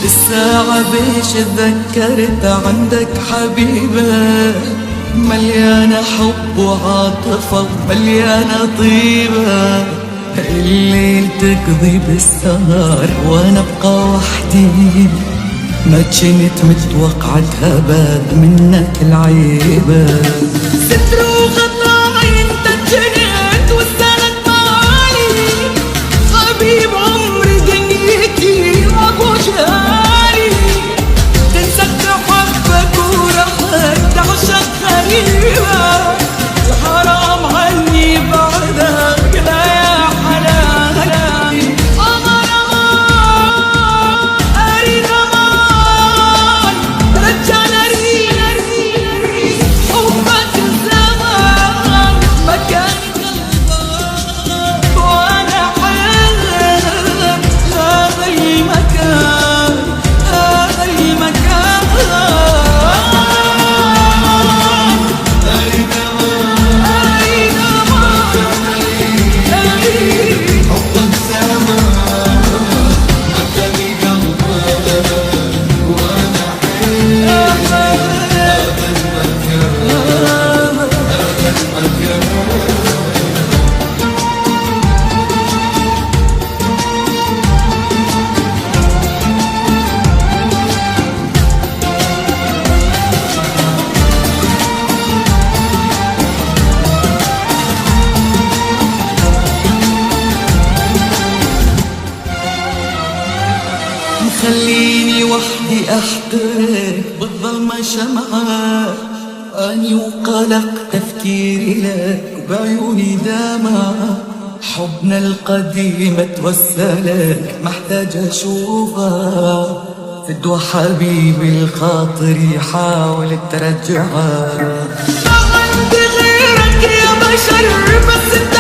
الساعة بيش تذكرت عندك حبيبة، مليانة حب وعاطفة مليانة طيبة. الليل تقضي بالسهر وانا ابقى وحدي، ما جنت متوقعتها باد منك العيبة. ستر وغطاي انت جنت والسند معاي، حبيب عمري دنيتي ابو جاري. تنسى حبك ورحك تعشق غريبة، الحرام عني بعدك لا يا حلالي. قمر امان اريد امان رجال اريد حبك الزمان مكان قلبك وانا حلم هذا المكان هذا المكان. اريد امان اريد امان اريد حبك زمان مكان قلبك وانا حلم هذا المكان هذا المكان. خليني وحدي احترق بالظلمة شمعة، اني وقلق تفكيري لك بعيوني دمعة. حبنا القديم اتوسلك محتاج اشوفها، فدوى حبيبي الخاطر يحاول ترجعها. ما عندي غيرك يا بشر بس انت